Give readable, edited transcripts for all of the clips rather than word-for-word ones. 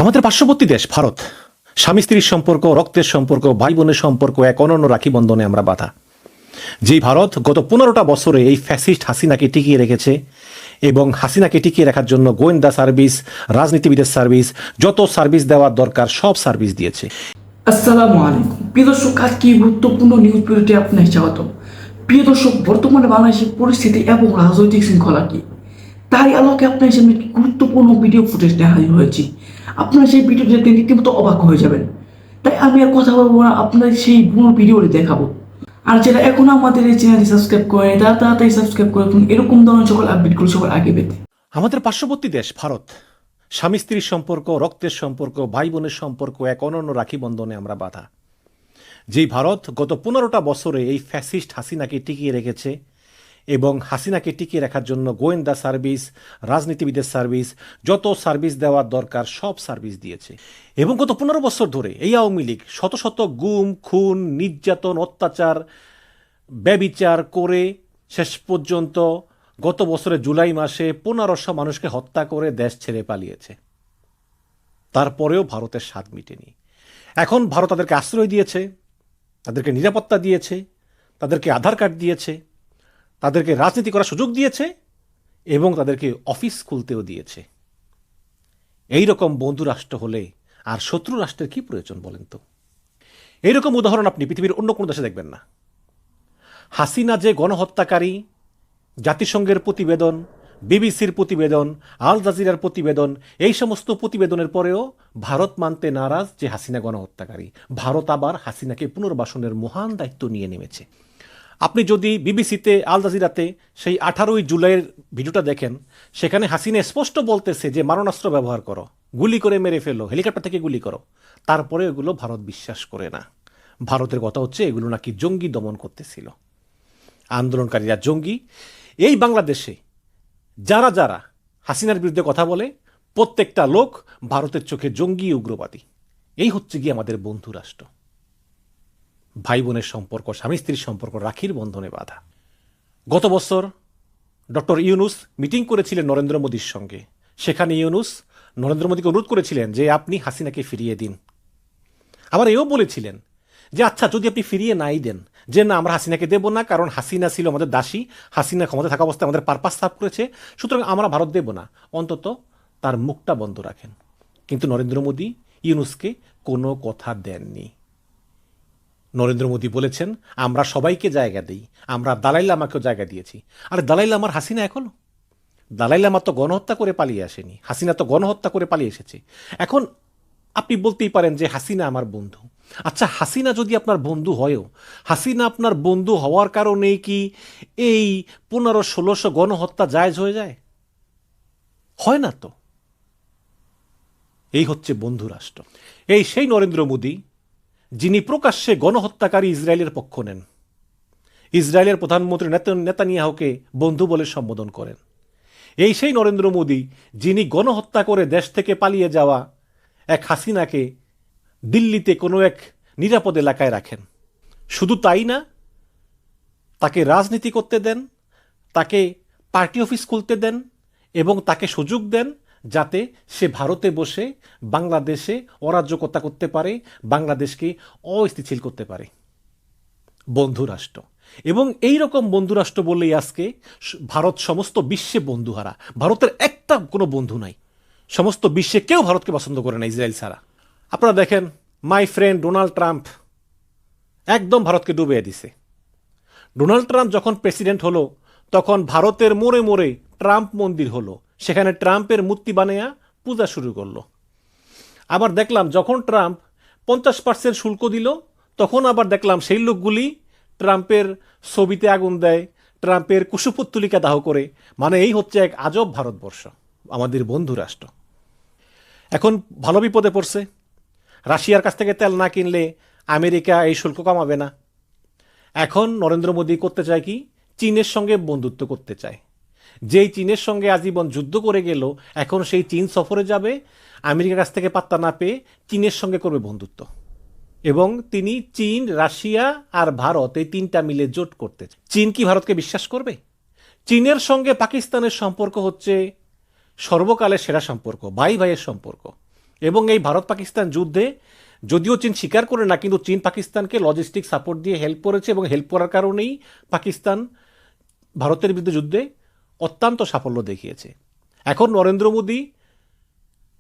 আমাদের পার্শ্ববর্তী দেশ ভারত, স্বামী স্ত্রীর সম্পর্ক, রক্তের সম্পর্ক, ভাই বোনের সম্পর্ক এক অনন্য রাখি বন্ধনে আমরা বাঁধা। যেই ভারত গত 15টা বছরে এই ফ্যাসিস্ট হাসিনাকে টিকিয়ে রেখেছে এবং হাসিনাকে টিকিয়ে রাখার জন্য গোয়েন্দা সার্ভিস, রাজনীতিবিদের সার্ভিস, যত সার্ভিস দেওয়ার দরকার সব সার্ভিস দিয়েছে। আসসালামু আলাইকুম প্রিয় দর্শক, আজকে গুরুত্বপূর্ণ নিউজ ভিডিওতে আপনাকে স্বাগত। প্রিয় দর্শক, বর্তমানে বাংলাদেশের পরিস্থিতি এবং রাজনৈতিক শৃঙ্খলা কি, তাই আলোকে আপনার সামনে একটি গুরুত্বপূর্ণ ভিডিও ফুটেজ নিয়ে হাজির হয়েছি। আপনারা সেই ভিডিও দেখতে রীতিমতো অবাক হয়ে যাবেন। তাই আমি আর কথা বলবো না, আপনাদের সেই পুরো ভিডিওটি দেখাবো। আর যারা এখনো আমাদের এই চ্যানেলটি সাবস্ক্রাইব করে তারা তাড়াতাড়ি সাবস্ক্রাইব করে রাখুন এরকম ধরনের সকল আপডেটগুলো সবার আগে পেতে। আমাদের পার্শ্ববর্তী দেশ ভারত, স্বামী স্ত্রীর সম্পর্ক, রক্তের সম্পর্ক, ভাই বোনের সম্পর্ক এক অনন্য রাখি বন্ধনে আমরা বাঁধা। যেই ভারত গত 15টা বছরে এই ফ্যাসিস্ট হাসিনাকে টিকিয়ে রেখেছে এবং হাসিনাকে টিকিয়ে রাখার জন্য গোয়েন্দা সার্ভিস, রাজনীতিবিদের সার্ভিস, যত সার্ভিস দেওয়ার দরকার সব সার্ভিস দিয়েছে। এবং গত 15 বছর ধরে এই আওয়ামী লীগ শত শত গুম, খুন, নির্যাতন, অত্যাচার, ব্যভিচার করে শেষ পর্যন্ত গত বছরের জুলাই মাসে 1500 মানুষকে হত্যা করে দেশ ছেড়ে পালিয়েছে। তারপরেও ভারতের স্বাদ মিটেনি। এখন ভারত তাদেরকে আশ্রয় দিয়েছে, তাদেরকে নিরাপত্তা দিয়েছে, তাদেরকে আধার কার্ড দিয়েছে, তাদেরকে রাজনীতি করার সুযোগ দিয়েছে এবং তাদেরকে অফিস খুলতেও দিয়েছে। এই রকম বন্ধু রাষ্ট্র হলে আর শত্রু রাষ্ট্রের কি প্রয়োজন বলেন তো? এইরকম উদাহরণ আপনি পৃথিবীর অন্য কোনো দেশে দেখবেন না। হাসিনা যে গণহত্যাকারী, জাতিসংঘের প্রতিবেদন, বিবিসির প্রতিবেদন, আল জাজিরার প্রতিবেদন, এই সমস্ত প্রতিবেদনের পরেও ভারত মানতে নারাজ যে হাসিনা গণহত্যাকারী। ভারত আবার হাসিনাকে পুনর্বাসনের মহান দায়িত্ব নিয়ে নেমেছে। আপনি যদি বিবিসিতে, আল জাজিরাতে সেই 18ই জুলাইয়ের ভিডিওটা দেখেন, সেখানে হাসিনা স্পষ্ট বলতেছে যে মারণাস্ত্র ব্যবহার করো, গুলি করে মেরে ফেলো, হেলিকপ্টার থেকে গুলি করো। তারপরে এগুলো ভারত বিশ্বাস করে না। ভারতের কথা হচ্ছে এগুলো নাকি জঙ্গি দমন করতেছিল, আন্দোলনকারীরা জঙ্গি। এই বাংলাদেশে যারা যারা হাসিনার বিরুদ্ধে কথা বলে প্রত্যেকটা লোক ভারতের চোখে জঙ্গি, উগ্রবাদী। এই হচ্ছে গিয়ে আমাদের বন্ধু রাষ্ট্র। ভাই বোনের সম্পর্ক, স্বামী স্ত্রীর সম্পর্ক রাখির বন্ধনে বাঁধা। গত বছর ডক্টর ইউনুস মিটিং করেছিলেন নরেন্দ্র মোদীর সঙ্গে। সেখানে ইউনুস নরেন্দ্র মোদীকে অনুরোধ করেছিলেন যে আপনি হাসিনাকে ফিরিয়ে দিন। আবার এও বলেছিলেন যে আচ্ছা যদি আপনি ফিরিয়ে নাই দেন, যে না আমরা হাসিনাকে দেব না, কারণ হাসিনা ছিল আমাদের দাসী, হাসিনা ক্ষমতা থাকা অবস্থায় আমাদের পারপাস সার্ভ করেছে, সুতরাং আমরা ভারত দেব না, অন্তত তার মুখটা বন্ধ রাখেন। কিন্তু নরেন্দ্র মোদী ইউনুসকে কোনো কথা দেননি। নরেন্দ্র মোদী বলেছেন আমরা সবাইকে জায়গা দিই, আমরা দালাই লামাকেও জায়গা দিয়েছি। আর দালাই লামার হাসিনা এখনো? দালাই লামা তো গণহত্যা করে পালিয়ে আসেনি, হাসিনা তো গণহত্যা করে পালিয়ে এসেছে। এখন আপনি বলতেই পারেন যে হাসিনা আমার বন্ধু। আচ্ছা, হাসিনা যদি আপনার বন্ধু হয়ও, হাসিনা আপনার বন্ধু হওয়ার কারণেই কি এই 1500-1600 গণহত্যা জায়েজ হয়ে যায়? হয় না তো। এই হচ্ছে বন্ধু রাষ্ট্র। এই সেই নরেন্দ্র মোদী যিনি প্রকাশ্যে গণহত্যাকারী ইসরায়েলের পক্ষ নেন, ইসরায়েলের প্রধানমন্ত্রী নেতানিয়াহুকে বন্ধু বলে সম্বোধন করেন। এই সেই নরেন্দ্র মোদী যিনি গণহত্যা করে দেশ থেকে পালিয়ে যাওয়া এক হাসিনাকে দিল্লিতে কোনো এক নিরাপদ এলাকায় রাখেন। শুধু তাই না, তাকে রাজনীতি করতে দেন, তাকে পার্টি অফিস খুলতে দেন এবং তাকে সুযোগ দেন যাতে সে ভারতে বসে বাংলাদেশে অরাজকতা করতে পারে, বাংলাদেশকে অস্থিতিশীল করতে পারে। বন্ধু রাষ্ট্র। এবং এই রকম বন্ধু রাষ্ট্র বললেই আজকে ভারত সমস্ত বিশ্বে বন্ধুহারা। ভারতের একটা কোনো বন্ধু নাই। সমস্ত বিশ্বে কেউ ভারতকে পছন্দ করে না ইসরায়েল ছাড়া। আপনারা দেখেন মাই ফ্রেন্ড ডোনাল্ড ট্রাম্প একদম ভারতকে ডুবিয়ে দিছে। ডোনাল্ড ট্রাম্প যখন প্রেসিডেন্ট হলো তখন ভারতের মোড়ে মোড়ে ট্রাম্প মন্দির হলো, সেখানে ট্রাম্পের মূর্তি বানিয়ে পূজা শুরু করলো। আবার দেখলাম যখন ট্রাম্প 50% শুল্ক দিল, তখন আবার দেখলাম সেই লোকগুলি ট্রাম্পের ছবিতে আগুন দেয়, ট্রাম্পের কুশপুত্তলিকা দাহ করে। মানে এই হচ্ছে এক আজব ভারতবর্ষ, আমাদের বন্ধু রাষ্ট্র। এখন ভালো বিপদে পড়ছে। রাশিয়ার কাছ থেকে তেল না কিনলে আমেরিকা এই শুল্ক কমাবে না। এখন নরেন্দ্র মোদী করতে চায় কি? চীনের সঙ্গে বন্ধুত্ব করতে চায়। যেই চীনের সঙ্গে আজীবন যুদ্ধ করে গেল, এখন সেই চীন সফরে যাবে, আমেরিকার কাছ থেকে পাত্তা না পেয়ে চীনের সঙ্গে করবে বন্ধুত্ব। এবং তিনি চীন, রাশিয়া আর ভারত এই তিনটা মিলে জোট করতে চায়। চীন কি ভারতকে বিশ্বাস করবে? চীনের সঙ্গে পাকিস্তানের সম্পর্ক হচ্ছে সর্বকালের সেরা সম্পর্ক, ভাই ভাইয়ের সম্পর্ক। এবং এই ভারত পাকিস্তান যুদ্ধে যদিও চীন স্বীকার করে না, কিন্তু চীন পাকিস্তানকে লজিস্টিক সাপোর্ট দিয়ে হেল্প করেছে এবং হেল্প করার কারণেই পাকিস্তান ভারতের বিরুদ্ধে যুদ্ধে অত্যন্ত সাফল্য দেখিয়েছে। এখন নরেন্দ্র মোদী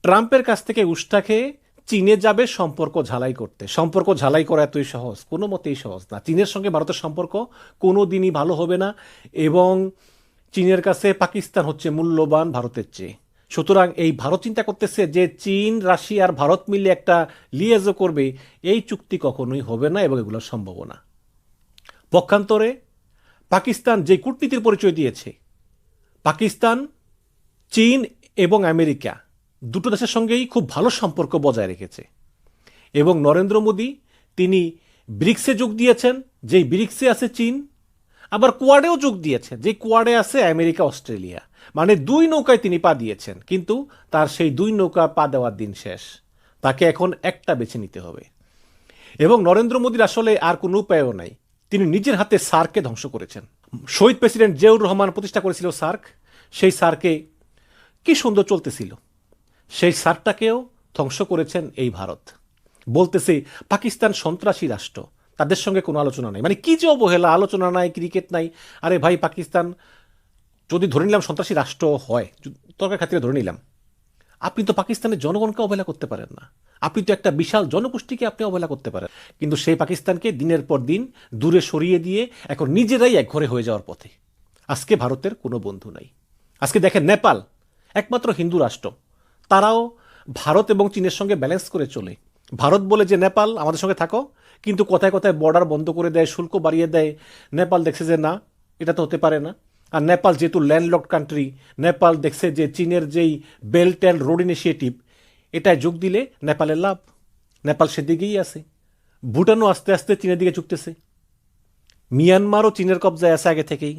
ট্রাম্পের কাছ থেকে উষ্টা খেয়ে চীনে যাবে সম্পর্ক ঝালাই করতে। সম্পর্ক ঝালাই করা এতই সহজ? কোনো মতেই সহজ না। চীনের সঙ্গে ভারতের সম্পর্ক কোনো দিনই ভালো হবে না এবং চীনের কাছে পাকিস্তান হচ্ছে মূল্যবান ভারতের চেয়ে। সুতরাং এই ভারত চিন্তা করতেছে যে চীন, রাশিয়া আর ভারত মিলে একটা লিয়েজো করবে, এই চুক্তি কখনোই হবে না এবং এগুলো সম্ভব না। পক্ষান্তরে পাকিস্তান যে কূটনীতির পরিচয় দিয়েছে, পাকিস্তান, চীন এবং আমেরিকা দুটো দেশের সঙ্গেই খুব ভালো সম্পর্ক বজায় রেখেছে এবং নরেন্দ্র মোদী তিনি ব্রিক্সে যোগ দিয়েছেন, যেই ব্রিক্সে আছে চীন, আবার কোয়াডেও যোগ দিয়েছেন, যে কোয়াডে আছে আমেরিকা, অস্ট্রেলিয়া। মানে দুই নৌকায় তিনি পা দিয়েছেন, কিন্তু তার সেই দুই নৌকা পা দেওয়ার দিন শেষ। তাকে এখন একটা বেছে নিতে হবে এবং নরেন্দ্র মোদীর আসলে আর কোনো উপায়ও নাই। তিনি নিজের হাতে সার্ককে ধ্বংস করেছেন। শহীদ প্রেসিডেন্ট জিয়াউর রহমান প্রতিষ্ঠা করেছিল সার্ক। সেই সার্কে কি সুন্দর চলতেছিল, সেই সার্কটাকেও ধ্বংস করেছেন এই ভারত। বলতেছে পাকিস্তান সন্ত্রাসী রাষ্ট্র, তাদের সঙ্গে কোনো আলোচনা নাই। মানে কি যে অবহেলা, আলোচনা নাই, ক্রিকেট নাই। আরে ভাই, পাকিস্তান যদি ধরে নিলাম সন্ত্রাসী রাষ্ট্র হয়, তর্কের খাতিরে ধরে নিলাম, আপনি তো পাকিস্তানের জনগণকে অবহেলা করতে পারেন না। আপনি তো একটা বিশাল জনগোষ্ঠীকে আপনি অবহেলা করতে পারেন, কিন্তু সেই পাকিস্তানকে দিনের পর দিন দূরে সরিয়ে দিয়ে এখন নিজেরাই একঘরে হয়ে যাওয়ার পথে। আজকে ভারতের কোনো বন্ধু নাই। আজকে দেখেন নেপাল একমাত্র হিন্দু রাষ্ট্র, তারাও ভারত এবং চীনের সঙ্গে ব্যালেন্স করে চলে। ভারত বলে যে নেপাল আমাদের সঙ্গে থাকো, কিন্তু কথায় কথায় বর্ডার বন্ধ করে দেয়, শুল্ক বাড়িয়ে দেয়। নেপাল দেখছে যে না, এটা তো হতে পারে না। আর নেপাল যেহেতু ল্যান্ডলকড কান্ট্রি, নেপাল দেখছে যে চীনের যেই বেল্ট অ্যান্ড রোড ইনিশিয়েটিভ, এটায় যোগ দিলে নেপালের লাভ। নেপাল সেদিকেই আছে। ভুটানও আস্তে আস্তে চীনের দিকে ঝুঁকতেছে। মিয়ানমারও চীনের কবজায় আছে আগে থেকেই।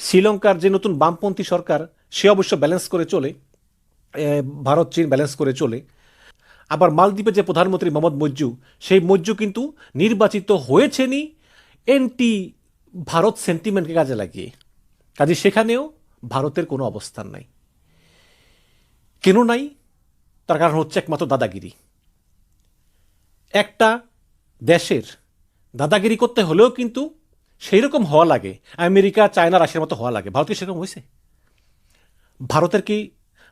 শ্রীলঙ্কার যে নতুন বামপন্থী সরকার, সে অবশ্য ব্যালেন্স করে চলে, ভারত চীন ব্যালেন্স করে চলে। আবার মালদ্বীপের যে প্রধানমন্ত্রী মোহাম্মদ মজ্জু, সেই মজ্জু কিন্তু নির্বাচিত হয়েছেনই এন্টি ভারত সেন্টিমেন্টকে কাজে লাগিয়ে। কাজে সেখানেও ভারতের কোনো অবস্থান নাই। কেন নাই? তার কারণ হচ্ছে একমাত্র দাদাগিরি। একটা দেশের দাদাগিরি করতে হলেও কিন্তু সেই রকম হওয়া লাগে, আমেরিকা, চায়না, রাশিয়ার মতো হওয়া লাগে। ভারত কি সেরকম হয়েছে?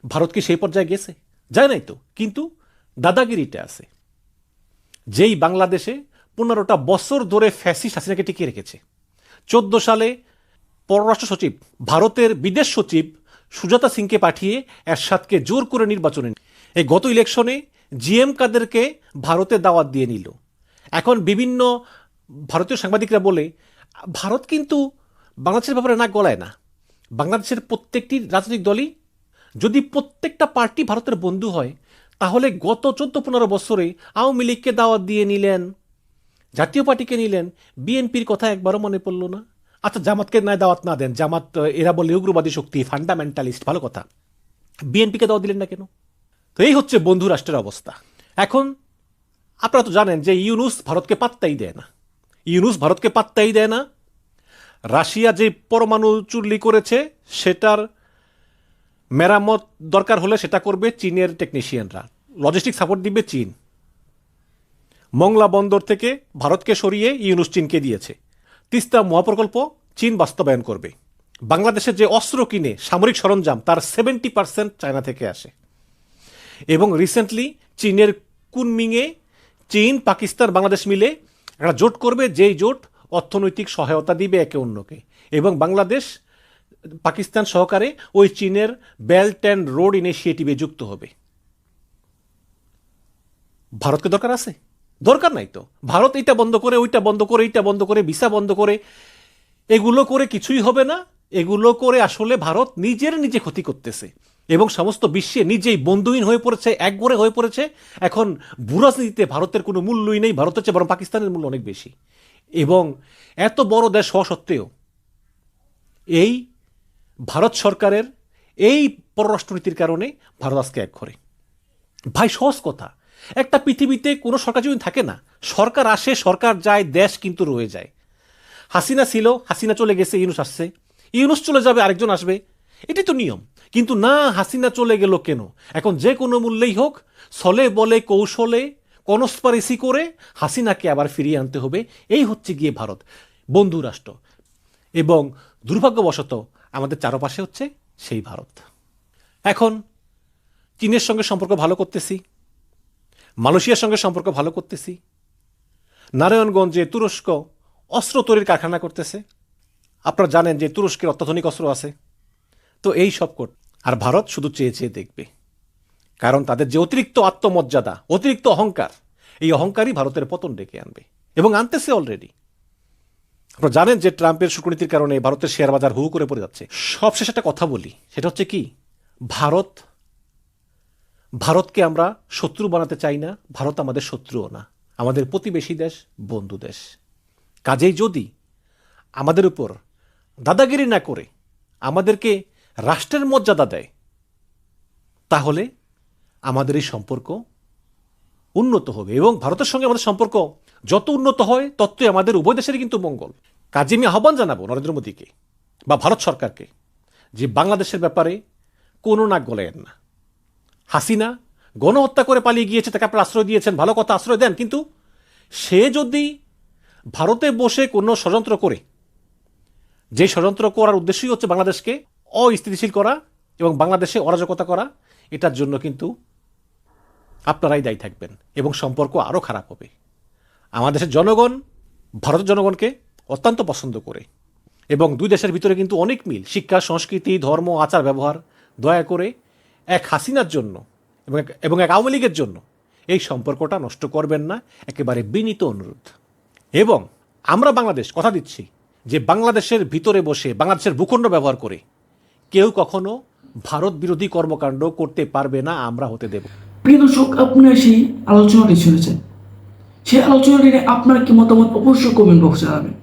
ভারত কি সেই পর্যায়ে গেছে? যায় নাই তো, কিন্তু দাদাগিরিটা আছে। যেই বাংলাদেশে 15টা বছর ধরে ফ্যাসিস্ট হাসিনাকে টিকিয়ে রেখেছে। 14 সালে পররাষ্ট্র সচিব, ভারতের বিদেশ সচিব সুজাতা সিংকে পাঠিয়ে এরশাদকে জোর করে নির্বাচনে, এই গত ইলেকশনে জিএম কাদেরকে ভারতে দাওয়াত দিয়ে নিল। এখন বিভিন্ন ভারতীয় সাংবাদিকরা বলে ভারত কিন্তু বাংলাদেশের ব্যাপারে নাক গলায় না। বাংলাদেশের প্রত্যেকটি রাজনৈতিক দলই, যদি প্রত্যেকটা পার্টি ভারতের বন্ধু হয়, তাহলে গত 14-15 বছরে আওয়ামী লীগকে দাওয়াত দিয়ে নিলেন, জাতীয় পার্টিকে নিলেন, বিএনপির কথা একবারও মনে পড়ল না। আচ্ছা, জামাতকে নাই দাওয়াত না দেন, জামাত এরা বলে উগ্রবাদী শক্তি, ফান্ডামেন্টালিস্ট, ভালো কথা। বিএনপিকে দাওয়াত দিলেন না কেন? তো এই হচ্ছে বন্ধু রাষ্ট্রের অবস্থা। এখন আপনারা তো জানেন যে ইউনুস ভারতকে পাত্তাই দেয় না। রাশিয়া যে পরমাণু চুল্লি করেছে, সেটার মেরামত দরকার হলে সেটা করবে চীনের টেকনিশিয়ানরা, লজিস্টিক সাপোর্ট দিবে চীন। মংলা বন্দর থেকে ভারতকে সরিয়ে ইউনুস চীনকে দিয়েছে। তিস্তা মহাপ্রকল্প চীন বাস্তবায়ন করবে। বাংলাদেশের যে অস্ত্র কিনে, সামরিক সরঞ্জাম, তার 70% চায়না থেকে আসে। এবং রিসেন্টলি চীনের কুনমিংয়ে চীন, পাকিস্তান, বাংলাদেশ মিলে একটা জোট করবে, যেই জোট অর্থনৈতিক সহায়তা দিবে একে অন্যকে, এবং বাংলাদেশ পাকিস্তান সহকারে ওই চীনের বেল্ট অ্যান্ড রোড ইনিশিয়েটিভে যুক্ত হবে। ভারতকে দরকার আছে? দরকার নাই তো। ভারত এইটা বন্ধ করে, ওইটা বন্ধ করে, এইটা বন্ধ করে, ভিসা বন্ধ করে, এগুলো করে কিছুই হবে না। এগুলো করে আসলে ভারত নিজে ক্ষতি করতেছে এবং সমস্ত বিশ্বে নিজেই বন্ধুহীন হয়ে পড়েছে, একঘরে হয়ে পড়েছে। এখন ভূরাজনীতিতে ভারতের কোনো মূল্যই নেই, ভারতের চেয়ে বরং পাকিস্তানের মূল্য অনেক বেশি। এবং এত বড় দেশ হওয়া সত্ত্বেও এই ভারত সরকারের এই পররাষ্ট্রনীতির কারণে ভারত আজকে একঘরে। ভাই, সহজ কথা, একটা পৃথিবীতে কোনো সরকার যদি থাকে না, সরকার আসে, সরকার যায়, দেশ কিন্তু রয়ে যায়। হাসিনা ছিল, হাসিনা চলে গেছে, ইউনুস আসছে, ইউনুস চলে যাবে, আরেকজন আসবে। এটি তো নিয়ম। কিন্তু না, হাসিনা চলে গেল কেন? এখন যে কোনো মূল্যেই হোক, ছলে বলে কৌশলে কনস্পারেসি করে হাসিনাকে আবার ফিরিয়ে আনতে হবে। এই হচ্ছে গিয়ে ভারত, বন্ধু রাষ্ট্র। এবং দুর্ভাগ্যবশত আমাদের চারপাশে হচ্ছে সেই ভারত। এখন চীনের সঙ্গে সম্পর্ক ভালো করতেছি, মালয়েশিয়ার সঙ্গে সম্পর্ক ভালো করতেছি, নারায়ণগঞ্জে তুরস্ক অস্ত্র তৈরির কারখানা করতেছে। আপনারা জানেন যে তুরস্কের অত্যাধুনিক অস্ত্র আছে। তো এই সব আর ভারত শুধু চেয়ে চেয়ে দেখবে, কারণ তাদের যে অতিরিক্ত আত্মমর্যাদা, অতিরিক্ত অহংকার, এই অহংকারই ভারতের পতন ডেকে আনবে এবং আনতেছে অলরেডি। আপনারা জানেন যে ট্রাম্পের শুল্কনীতির কারণে ভারতের শেয়ার বাজার হু করে পড়ে যাচ্ছে। সবশেষ একটা কথা বলি, সেটা হচ্ছে কি, ভারতকে আমরা শত্রু বানাতে চাই না। ভারত আমাদের শত্রুও না, আমাদের প্রতিবেশী দেশ, বন্ধু দেশ। কাজেই যদি আমাদের উপর দাদাগিরি না করে আমাদেরকে রাষ্ট্রের মর্যাদা দেয়, তাহলে আমাদের এই সম্পর্ক উন্নত হবে। এবং ভারতের সঙ্গে আমাদের সম্পর্ক যত উন্নত হয়, ততই আমাদের উভয় দেশেরই কিন্তু মঙ্গল। কাজে আমি আহ্বান জানাবো নরেন্দ্র মোদীকে বা ভারত সরকারকে যে বাংলাদেশের ব্যাপারে কোনো নাক গলায়েন না। হাসিনা গণহত্যা করে পালিয়ে গিয়েছে, তাকে আপনারা আশ্রয় দিয়েছেন, ভালো কথা, আশ্রয় দেন। কিন্তু সে যদি ভারতে বসে কোনো ষড়যন্ত্র করে, যে ষড়যন্ত্র করার উদ্দেশ্যই হচ্ছে বাংলাদেশকে অস্থিতিশীল করা এবং বাংলাদেশে অরাজকতা করা, এটার জন্য কিন্তু আপনারাই দায়ী থাকবেন এবং সম্পর্ক আরও খারাপ হবে। আমাদের দেশের জনগণ ভারতের জনগণকে অত্যন্ত পছন্দ করে এবং দুই দেশের ভিতরে কিন্তু অনেক মিল, শিক্ষা, সংস্কৃতি, ধর্ম, আচার ব্যবহার। দয়া করে এক হাসিনার জন্য এবং এক আওয়ামী লীগের জন্য এই সম্পর্কটা নষ্ট করবেন না, একেবারে বিনীত অনুরোধ। এবং আমরা বাংলাদেশ কথা দিচ্ছি যে বাংলাদেশের ভিতরে বসে বাংলাদেশের ভূখণ্ড ব্যবহার করে কেউ কখনো ভারত বিরোধী কর্মকাণ্ড করতে পারবে না, আমরা হতে দেব। প্রিয় দর্শক, আপনারা সেই আলোচনাটি শুনেছেন। সেই আলোচনাটি নিয়ে আপনার কি মতামত অবশ্যই কমেন্ট বক্সে জানাবেন।